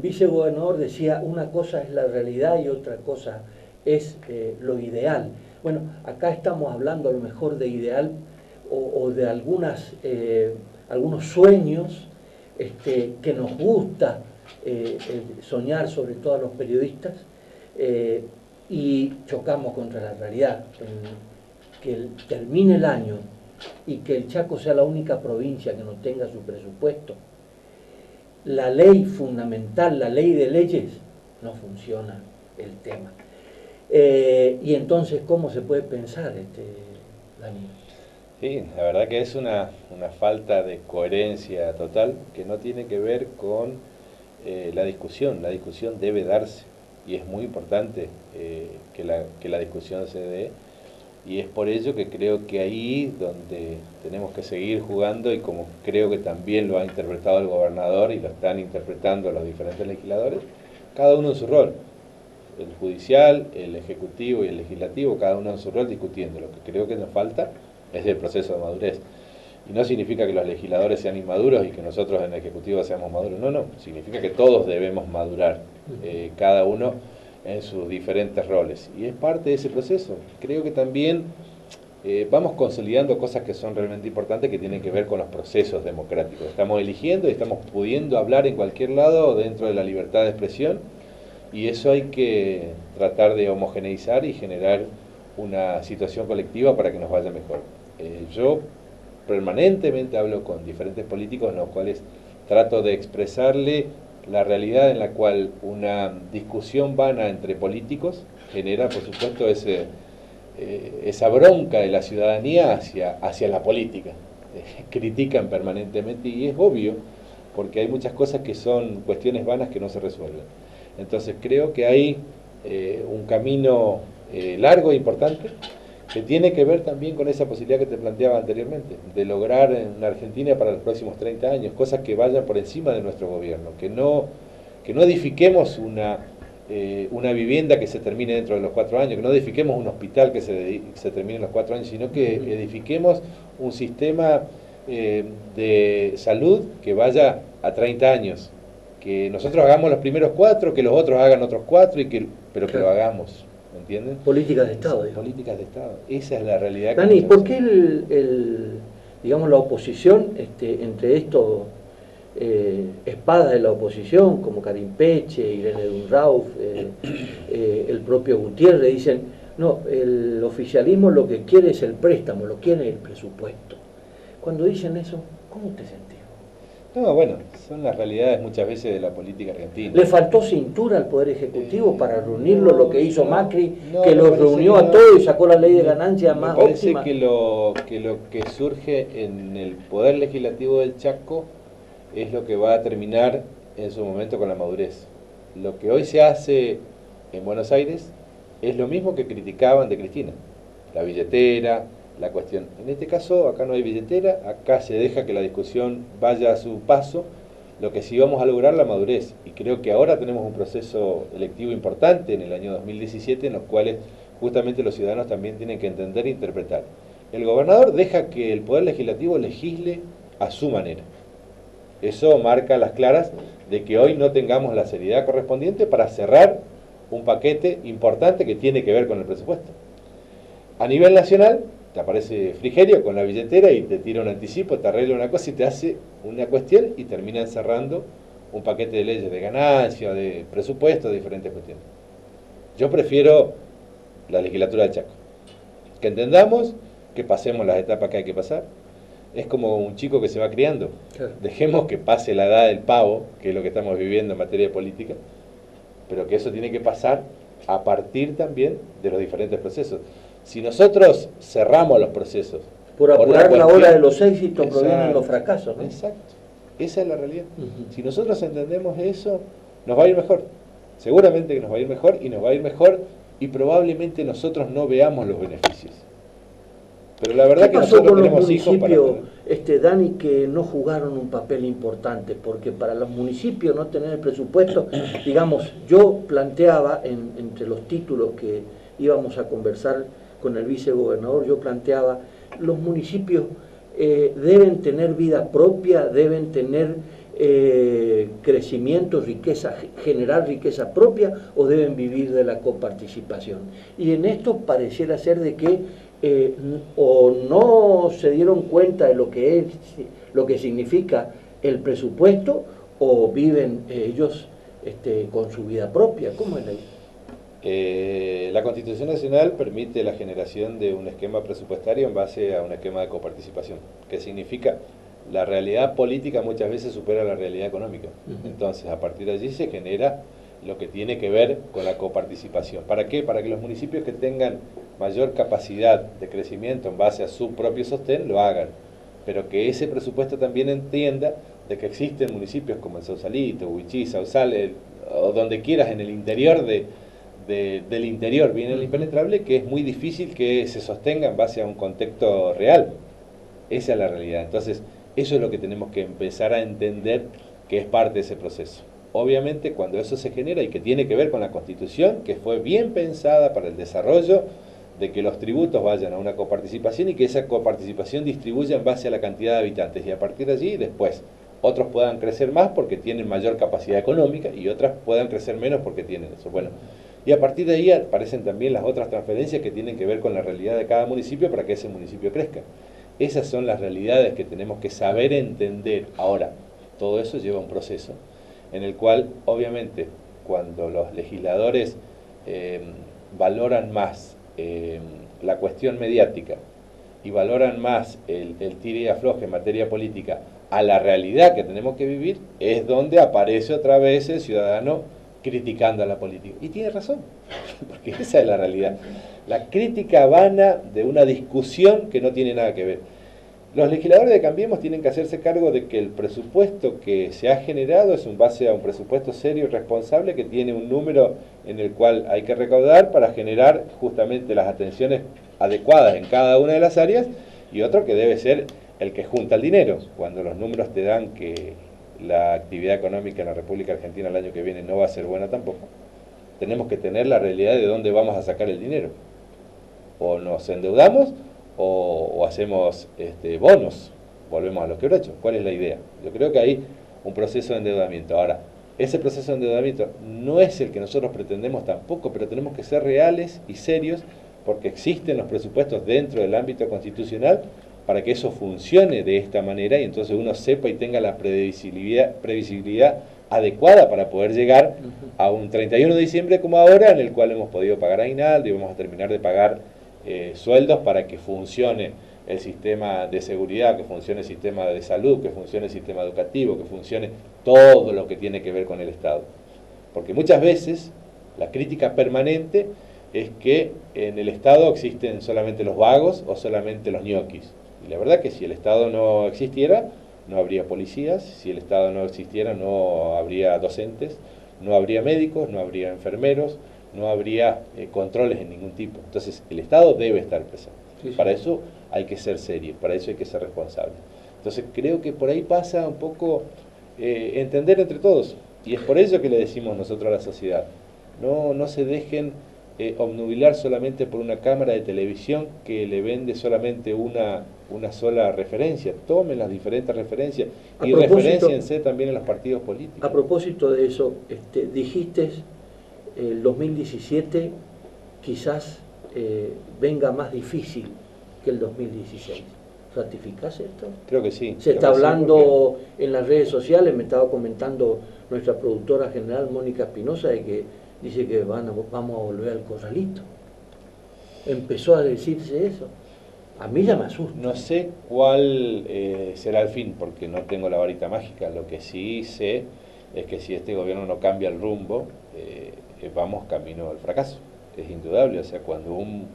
vicegobernador decía, una cosa es la realidad y otra cosa es lo ideal. Bueno, acá estamos hablando a lo mejor de ideal o de algunos sueños que nos gusta soñar, sobre todo a los periodistas, y chocamos contra la realidad. Que termine el año y que el Chaco sea la única provincia que no tenga su presupuesto. La ley fundamental, la ley de leyes, no funciona el tema. Y entonces, ¿cómo se puede pensar, Dani? Sí, la verdad que es una falta de coherencia total que no tiene que ver con la discusión. La discusión debe darse y es muy importante que la discusión se dé, y es por ello que creo que ahí donde tenemos que seguir jugando, y como creo que también lo ha interpretado el gobernador y lo están interpretando los diferentes legisladores, cada uno en su rol. El judicial, el ejecutivo y el legislativo, cada uno en su rol discutiendo. Lo que creo que nos falta es el proceso de madurez. Y no significa que los legisladores sean inmaduros y que nosotros en el ejecutivo seamos maduros. No, significa que todos debemos madurar, cada uno en sus diferentes roles. Y es parte de ese proceso. Creo que también vamos consolidando cosas que son realmente importantes, que tienen que ver con los procesos democráticos. Estamos eligiendo y estamos pudiendo hablar en cualquier lado dentro de la libertad de expresión, y eso hay que tratar de homogeneizar y generar una situación colectiva para que nos vaya mejor. Yo permanentemente hablo con diferentes políticos en los cuales trato de expresarle la realidad en la cual una discusión vana entre políticos genera, por supuesto, esa bronca de la ciudadanía hacia la política. Critican permanentemente, y es obvio, porque hay muchas cosas que son cuestiones vanas que no se resuelven. Entonces creo que hay un camino largo e importante, que tiene que ver también con esa posibilidad que te planteaba anteriormente, de lograr en una Argentina para los próximos 30 años, cosas que vayan por encima de nuestro gobierno, que no edifiquemos una vivienda que se termine dentro de los 4 años, que no edifiquemos un hospital que se termine en los 4 años, sino que edifiquemos un sistema de salud que vaya a 30 años, que nosotros hagamos los primeros 4, que los otros hagan otros 4, pero que lo hagamos. ¿Me entienden? Políticas de Estado. Políticas de Estado. Esa es la realidad. Dani, ¿por qué digamos, la oposición, entre estos espadas de la oposición, como Karim Peche, Irene Dunrauf, el propio Gutiérrez, dicen, no, el oficialismo lo que quiere es el préstamo, lo quiere el presupuesto? Cuando dicen eso, ¿cómo te sentís? No, bueno, son las realidades muchas veces de la política argentina. ¿Le faltó cintura al Poder Ejecutivo para reunirlo, lo que hizo Macri, que los reunió a todos y sacó la ley de ganancias más óptima? Me parece que lo que surge en el Poder Legislativo del Chaco es lo que va a terminar en su momento con la madurez. Lo que hoy se hace en Buenos Aires es lo mismo que criticaban de Cristina. La billetera, la cuestión. En este caso, acá no hay billetera, acá se deja que la discusión vaya a su paso. Lo que sí vamos a lograr la madurez, y creo que ahora tenemos un proceso electivo importante en el año 2017, en los cuales justamente los ciudadanos también tienen que entender e interpretar. El gobernador deja que el Poder Legislativo legisle a su manera. Eso marca las claras de que hoy no tengamos la seriedad correspondiente para cerrar un paquete importante que tiene que ver con el presupuesto. A nivel nacional, te aparece Frigerio con la billetera y te tira un anticipo, te arregla una cosa y te hace una cuestión, y termina encerrando un paquete de leyes de ganancia, de presupuesto, de diferentes cuestiones. Yo prefiero la legislatura del Chaco. Que entendamos, que pasemos las etapas que hay que pasar. Es como un chico que se va criando. Claro. Dejemos que pase la edad del pavo, que es lo que estamos viviendo en materia de política, pero que eso tiene que pasar a partir también de los diferentes procesos. Si nosotros cerramos los procesos por apurar la hora de los éxitos, provienen los fracasos, ¿no? Exacto, esa es la realidad. Si nosotros entendemos eso, nos va a ir mejor. Seguramente que nos va a ir mejor, y nos va a ir mejor, y probablemente nosotros no veamos los beneficios. Pero la verdad que nosotros tenemos hijos para... Dani, que no jugaron un papel importante, porque para los municipios no tener el presupuesto, digamos, yo planteaba entre los títulos que íbamos a conversar con el vicegobernador, yo planteaba, los municipios deben tener vida propia, deben tener crecimiento, riqueza, generar riqueza propia, o deben vivir de la coparticipación. Y en esto pareciera ser de que o no se dieron cuenta de lo que es, lo que significa el presupuesto, o viven ellos con su vida propia. ¿Cómo es la idea? La Constitución Nacional permite la generación de un esquema presupuestario en base a un esquema de coparticipación, que significa la realidad política muchas veces supera la realidad económica. Entonces, a partir de allí se genera lo que tiene que ver con la coparticipación. ¿Para qué? Para que los municipios que tengan mayor capacidad de crecimiento en base a su propio sostén lo hagan, pero que ese presupuesto también entienda de que existen municipios como el Sausalito, Huichí, Sausal, o donde quieras, en el interior del interior, bien el impenetrable, que es muy difícil que se sostenga en base a un contexto real. Esa es la realidad. Entonces, eso es lo que tenemos que empezar a entender, que es parte de ese proceso. Obviamente, cuando eso se genera y que tiene que ver con la Constitución, que fue bien pensada para el desarrollo, de que los tributos vayan a una coparticipación y que esa coparticipación distribuya en base a la cantidad de habitantes, y a partir de allí, después, otros puedan crecer más porque tienen mayor capacidad económica y otras puedan crecer menos porque tienen eso. Bueno, y a partir de ahí aparecen también las otras transferencias que tienen que ver con la realidad de cada municipio para que ese municipio crezca. Esas son las realidades que tenemos que saber entender. Ahora, todo eso lleva un proceso en el cual, obviamente, cuando los legisladores valoran más la cuestión mediática y valoran más el tire y afloje en materia política a la realidad que tenemos que vivir, es donde aparece otra vez el ciudadano criticando a la política. Y tiene razón, porque esa es la realidad. La crítica vana de una discusión que no tiene nada que ver. Los legisladores de Cambiemos tienen que hacerse cargo de que el presupuesto que se ha generado es en base a un presupuesto serio y responsable que tiene un número en el cual hay que recaudar para generar justamente las atenciones adecuadas en cada una de las áreas, y otro que debe ser el que junta el dinero. Cuando los números te dan que la actividad económica en la República Argentina el año que viene no va a ser buena tampoco, tenemos que tener la realidad de dónde vamos a sacar el dinero. O nos endeudamos o hacemos bonos, volvemos a los quebrachos. ¿Cuál es la idea? Yo creo que hay un proceso de endeudamiento. Ahora, ese proceso de endeudamiento no es el que nosotros pretendemos tampoco, pero tenemos que ser reales y serios, porque existen los presupuestos dentro del ámbito constitucional para que eso funcione de esta manera, y entonces uno sepa y tenga la previsibilidad adecuada para poder llegar a un 31 de diciembre como ahora, en el cual hemos podido pagar aguinaldo y vamos a terminar de pagar sueldos para que funcione el sistema de seguridad, que funcione el sistema de salud, que funcione el sistema educativo, que funcione todo lo que tiene que ver con el Estado. Porque muchas veces la crítica permanente es que en el Estado existen solamente los vagos o solamente los ñoquis. Y la verdad que si el Estado no existiera, no habría policías; si el Estado no existiera, no habría docentes, no habría médicos, no habría enfermeros, no habría controles de ningún tipo. Entonces, el Estado debe estar presente. Sí, sí. Para eso hay que ser serio, para eso hay que ser responsable. Entonces, creo que por ahí pasa un poco entender entre todos. Y es por ello que le decimos nosotros a la sociedad: no se dejen obnubilar solamente por una cámara de televisión que le vende solamente una sola referencia. Tomen las diferentes referencias y referénciense también en los partidos políticos. A propósito de eso, dijiste el 2017 quizás venga más difícil que el 2016. ¿Ratificás esto? Creo que sí. Se está hablando en las redes sociales, me estaba comentando nuestra productora general Mónica Espinosa, de que dice que vamos a volver al corralito. Empezó a decirse eso. A mí ya me asusta. No sé cuál será el fin, porque no tengo la varita mágica. Lo que sí sé es que si este gobierno no cambia el rumbo, vamos camino al fracaso. Es indudable. O sea, cuando un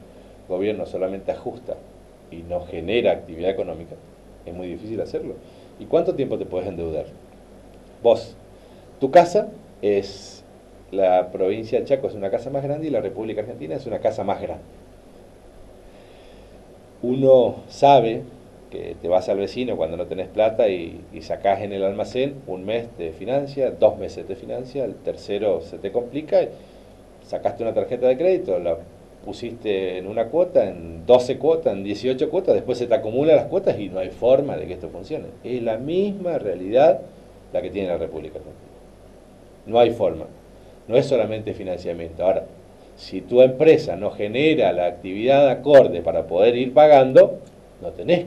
gobierno solamente ajusta y no genera actividad económica, es muy difícil hacerlo. ¿Y cuánto tiempo te puedes endeudar? Vos, tu casa es... La provincia de Chaco es una casa más grande y la República Argentina es una casa más grande. Uno sabe que te vas al vecino cuando no tenés plata y sacás en el almacén, un mes te financia, 2 meses te financia, el tercero se te complica, sacaste una tarjeta de crédito, la pusiste en una cuota, en 12 cuotas, en 18 cuotas, después se te acumulan las cuotas y no hay forma de que esto funcione. Es la misma realidad la que tiene la República Argentina. No hay forma. No es solamente financiamiento. Ahora, si tu empresa no genera la actividad acorde para poder ir pagando, no tenés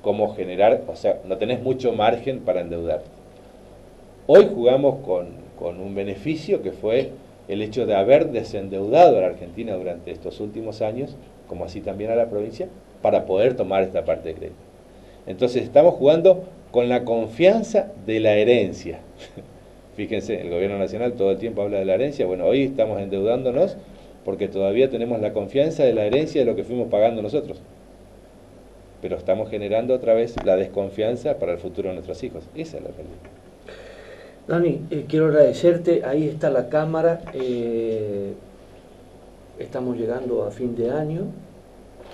cómo generar, o sea, no tenés mucho margen para endeudarte. Hoy jugamos con un beneficio que fue el hecho de haber desendeudado a la Argentina durante estos últimos años, como así también a la provincia, para poder tomar esta parte de crédito. Entonces estamos jugando con la confianza de la herencia. Fíjense, el gobierno nacional todo el tiempo habla de la herencia. Bueno, hoy estamos endeudándonos porque todavía tenemos la confianza de la herencia de lo que fuimos pagando nosotros. Pero estamos generando otra vez la desconfianza para el futuro de nuestros hijos. Esa es la realidad. Dani, quiero agradecerte. Ahí está la cámara. Estamos llegando a fin de año.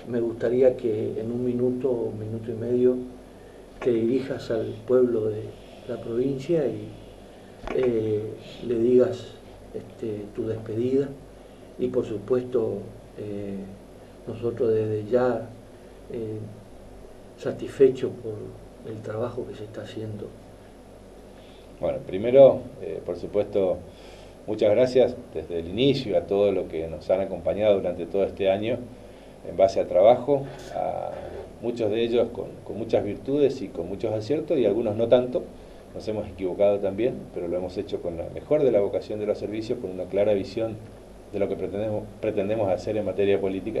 Me gustaría que en un minuto y medio, te dirijas al pueblo de la provincia y le digas tu despedida. Y por supuesto, nosotros desde ya satisfechos por el trabajo que se está haciendo. Bueno, primero, por supuesto, muchas gracias desde el inicio a todos los que nos han acompañado durante todo este año en base al trabajo, a muchos de ellos con muchas virtudes y con muchos aciertos y algunos no tanto. Nos hemos equivocado también, pero lo hemos hecho con la mejor de la vocación de los servicios, con una clara visión de lo que pretendemos hacer en materia política.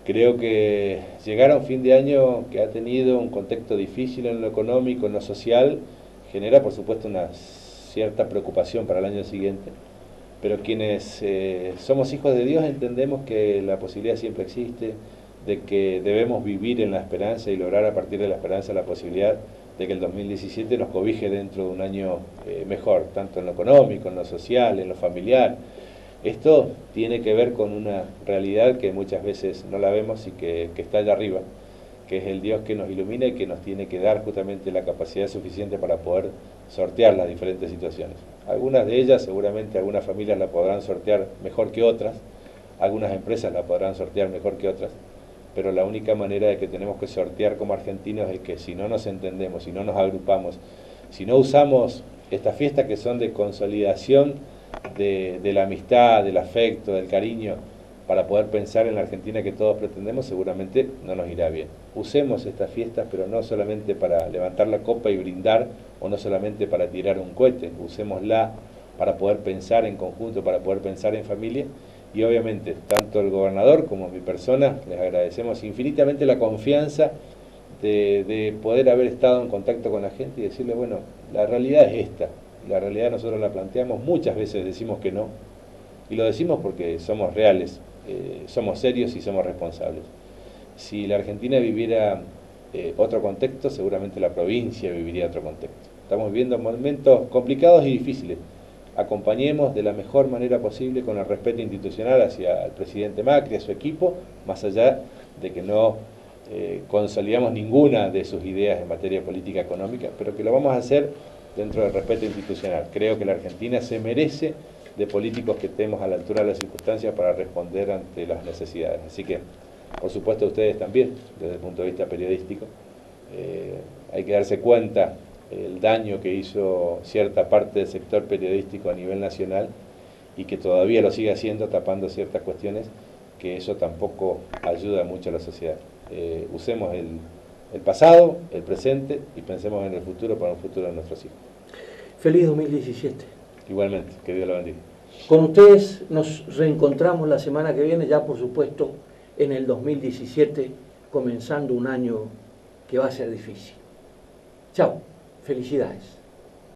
Creo que llegar a un fin de año que ha tenido un contexto difícil en lo económico, en lo social, genera por supuesto una cierta preocupación para el año siguiente, pero quienes somos hijos de Dios entendemos que la posibilidad siempre existe, de que debemos vivir en la esperanza y lograr a partir de la esperanza la posibilidad de que el 2017 nos cobije dentro de un año mejor, tanto en lo económico, en lo social, en lo familiar. Esto tiene que ver con una realidad que muchas veces no la vemos y que está allá arriba, que es el Dios que nos ilumina y que nos tiene que dar justamente la capacidad suficiente para poder sortear las diferentes situaciones. Algunas de ellas, seguramente algunas familias la podrán sortear mejor que otras, algunas empresas la podrán sortear mejor que otras, pero la única manera de que tenemos que sortear como argentinos es que si no nos entendemos, si no nos agrupamos, si no usamos estas fiestas que son de consolidación de la amistad, del afecto, del cariño, para poder pensar en la Argentina que todos pretendemos, seguramente no nos irá bien. Usemos estas fiestas, pero no solamente para levantar la copa y brindar, o no solamente para tirar un cohete, usémosla para poder pensar en conjunto, para poder pensar en familia, y obviamente, tanto el gobernador como mi persona, les agradecemos infinitamente la confianza de poder haber estado en contacto con la gente y decirle, bueno, la realidad es esta, la realidad nosotros la planteamos, muchas veces decimos que no, y lo decimos porque somos reales, somos serios y somos responsables. Si la Argentina viviera otro contexto, seguramente la provincia viviría otro contexto. Estamos viviendo momentos complicados y difíciles. Acompañemos de la mejor manera posible con el respeto institucional hacia el presidente Macri, a su equipo, más allá de que no consolidamos ninguna de sus ideas en materia política económica, pero que lo vamos a hacer dentro del respeto institucional. Creo que la Argentina se merece de políticos que estemos a la altura de las circunstancias para responder ante las necesidades. Así que, por supuesto, ustedes también, desde el punto de vista periodístico, hay que darse cuenta el daño que hizo cierta parte del sector periodístico a nivel nacional y que todavía lo sigue haciendo tapando ciertas cuestiones, que eso tampoco ayuda mucho a la sociedad. Usemos el pasado, el presente y pensemos en el futuro para un futuro de nuestros hijos. Feliz 2017. Igualmente, que Dios lo bendiga. Con ustedes nos reencontramos la semana que viene, ya por supuesto en el 2017, comenzando un año que va a ser difícil. Chao, felicidades.